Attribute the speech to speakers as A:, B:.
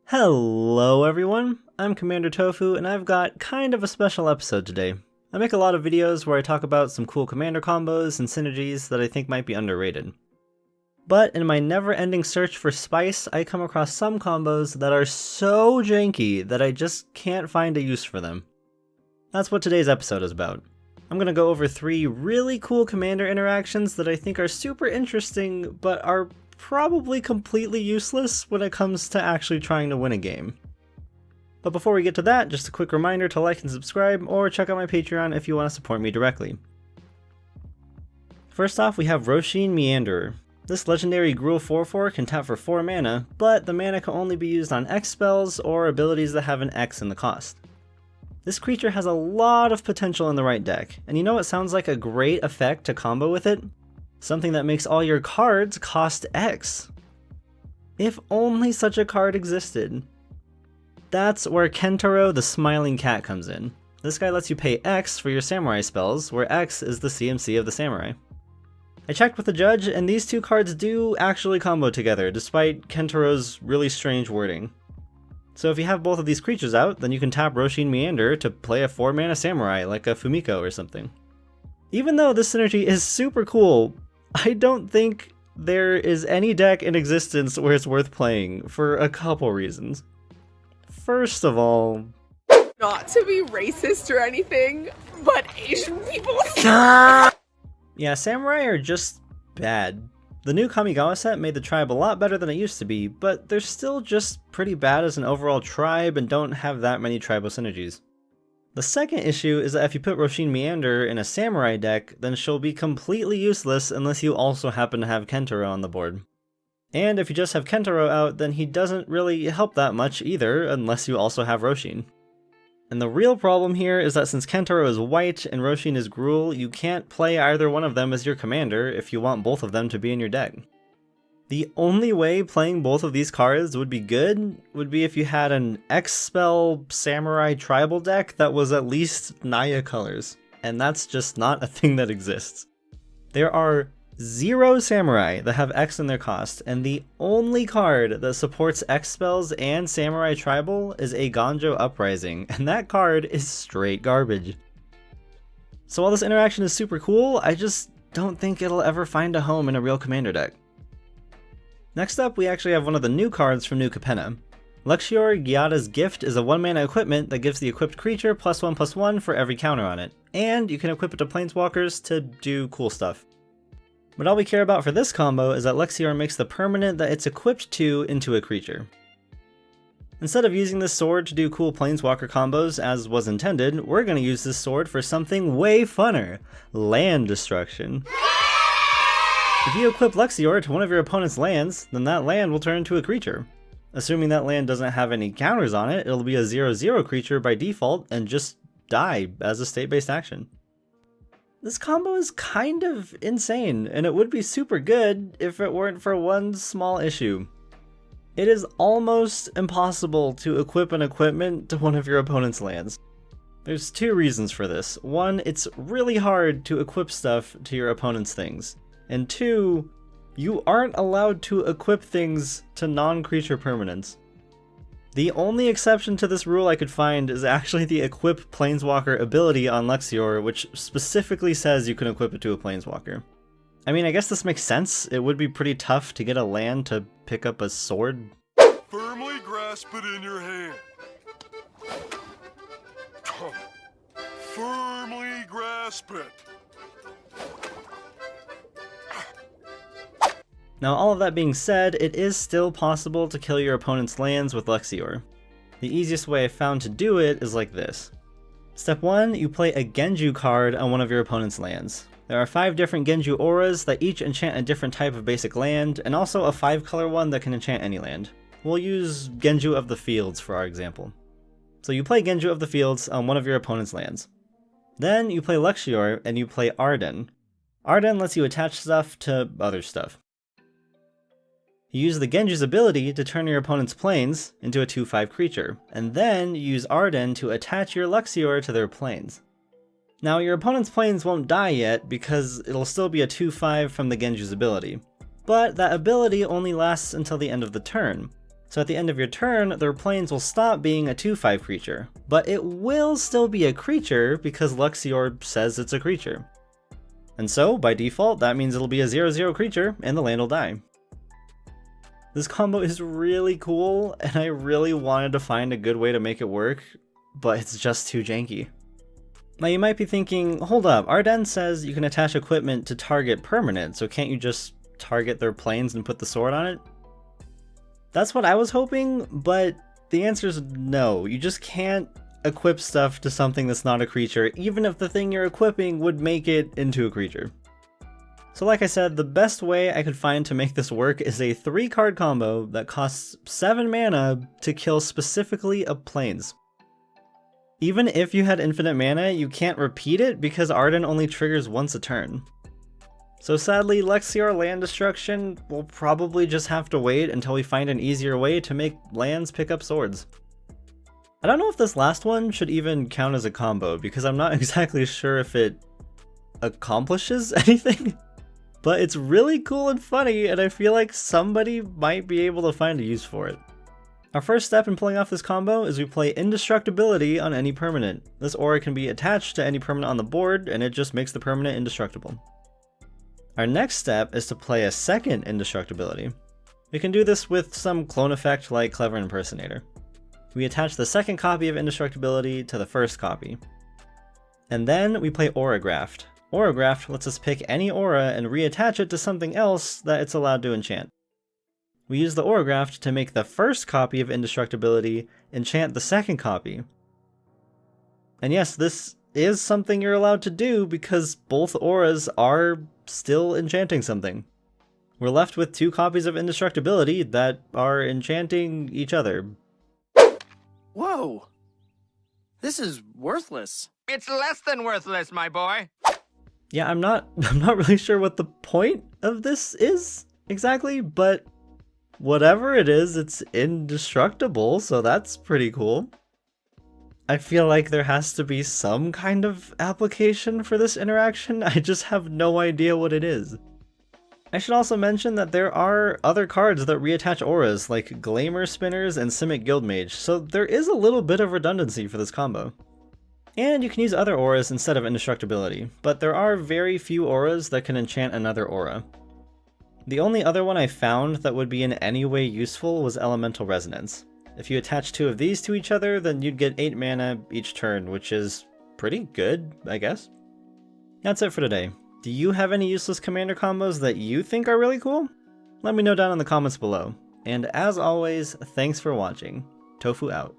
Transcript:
A: Hello everyone, I'm Commander Tofu and I've got kind of a special episode today. I make a lot of videos where I talk about some cool commander combos and synergies that I think might be underrated. But in my never-ending search for spice, I come across some combos that are so janky that I just can't find a use for them. That's what today's episode is about. I'm gonna go over 3 really cool commander interactions that I think are super interesting, but are probably completely useless when it comes to actually trying to win a game. But before we get to that, just a quick reminder to like and subscribe, or check out my Patreon if you want to support me directly. First off, we have Roshin Meanderer. This legendary Gruul 4/4 can tap for 4 mana, but the mana can only be used on X spells or abilities that have an X in the cost. This creature has a lot of potential in the right deck, and you know what sounds like a great effect to combo with it? Something that makes all your cards cost X. If only such a card existed. That's where Kentaro the Smiling Cat comes in. This guy lets you pay X for your samurai spells, where X is the CMC of the samurai. I checked with the judge, and these 2 cards do actually combo together, despite Kentaro's really strange wording. So if you have both of these creatures out, then you can tap Roshin Meanderer to play a 4 mana samurai, like a Fumiko or something. Even though this synergy is super cool, I don't think there is any deck in existence where it's worth playing, for a couple reasons. First of all,
B: not to be racist or anything, but Asian people.
A: Yeah, samurai are just bad. The new Kamigawa set made the tribe a lot better than it used to be, but they're still just pretty bad as an overall tribe and don't have that many tribal synergies. The second issue is that if you put Roshin Meanderer in a samurai deck, then she'll be completely useless unless you also happen to have Kentaro on the board. And if you just have Kentaro out, then he doesn't really help that much either, unless you also have Roshin. And the real problem here is that since Kentaro is white and Roshin is Gruul, you can't play either one of them as your commander if you want both of them to be in your deck. The only way playing both of these cards would be good would be if you had an X-Spell Samurai Tribal deck that was at least Naya colors, and that's just not a thing that exists. There are 0 Samurai that have X in their cost, and the only card that supports X spells and Samurai Tribal is a Ganjo Uprising, and that card is straight garbage. So while this interaction is super cool, I just don't think it'll ever find a home in a real commander deck. Next up, we actually have one of the new cards from New Capenna. Luxior Gyada's Gift is a 1-mana equipment that gives the equipped creature +1/+1 for every counter on it, and you can equip it to planeswalkers to do cool stuff. But all we care about for this combo is that Luxior makes the permanent that it's equipped to into a creature. Instead of using this sword to do cool planeswalker combos as was intended, we're going to use this sword for something way funner: land destruction. If you equip Luxior to one of your opponent's lands, then that land will turn into a creature. Assuming that land doesn't have any counters on it, it'll be a 0/0 creature by default and just die as a state-based action. This combo is kind of insane, and it would be super good if it weren't for one small issue. It is almost impossible to equip an equipment to one of your opponent's lands. There's 2 reasons for this. 1, it's really hard to equip stuff to your opponent's things. And 2, you aren't allowed to equip things to non-creature permanents. The only exception to this rule I could find is actually the Equip Planeswalker ability on Luxior, which specifically says you can equip it to a Planeswalker. I mean, I guess this makes sense. It would be pretty tough to get a land to pick up a sword.
C: Firmly grasp it in your hand. Firmly grasp it.
A: Now, all of that being said, it is still possible to kill your opponent's lands with Luxior. The easiest way I found to do it is like this. Step 1, you play a Genju card on one of your opponent's lands. There are 5 different Genju auras that each enchant a different type of basic land, and also a 5-color one that can enchant any land. We'll use Genju of the Fields for our example. So you play Genju of the Fields on one of your opponent's lands. Then you play Luxior and you play Arden. Arden lets you attach stuff to other stuff. You use the Genju's ability to turn your opponent's planes into a 2/5 creature, and then you use Arden to attach your Luxior to their planes. Now, your opponent's planes won't die yet because it'll still be a 2/5 from the Genju's ability, but that ability only lasts until the end of the turn. So at the end of your turn, their planes will stop being a 2/5 creature, but it will still be a creature because Luxior says it's a creature. And so, by default, that means it'll be a 0/0 creature and the land will die. This combo is really cool, and I really wanted to find a good way to make it work, but it's just too janky. Now you might be thinking, hold up, Arden says you can attach equipment to target permanent, so can't you just target their planes and put the sword on it? That's what I was hoping, but the answer is no. You just can't equip stuff to something that's not a creature, even if the thing you're equipping would make it into a creature. So like I said, the best way I could find to make this work is a 3-card combo that costs 7 mana to kill specifically a planes. Even if you had infinite mana, you can't repeat it because Arden only triggers once a turn. So sadly, Luxior land destruction will probably just have to wait until we find an easier way to make lands pick up swords. I don't know if this last one should even count as a combo because I'm not exactly sure if it accomplishes anything. But it's really cool and funny, and I feel like somebody might be able to find a use for it. Our first step in pulling off this combo is we play Indestructibility on any permanent. This aura can be attached to any permanent on the board, and it just makes the permanent indestructible. Our next step is to play a second Indestructibility. We can do this with some clone effect like Clever Impersonator. We attach the second copy of Indestructibility to the first copy. And then we play Auragraft. Auragraft lets us pick any aura and reattach it to something else that it's allowed to enchant. We use the Auragraft to make the first copy of Indestructibility enchant the second copy. And yes, this is something you're allowed to do because both auras are still enchanting something. We're left with 2 copies of Indestructibility that are enchanting each other.
D: Whoa! This is worthless.
E: It's less than worthless, my boy.
A: Yeah, I'm not really sure what the point of this is exactly, but whatever it is, it's indestructible, so that's pretty cool. I feel like there has to be some kind of application for this interaction, I just have no idea what it is. I should also mention that there are other cards that reattach auras, like Glamour Spinners and Simic Guildmage, so there is a little bit of redundancy for this combo. And you can use other auras instead of Indestructibility, but there are very few auras that can enchant another aura. The only other one I found that would be in any way useful was Elemental Resonance. If you attach 2 of these to each other, then you'd get 8 mana each turn, which is pretty good, I guess. That's it for today. Do you have any useless commander combos that you think are really cool? Let me know down in the comments below. And as always, thanks for watching. Tofu out.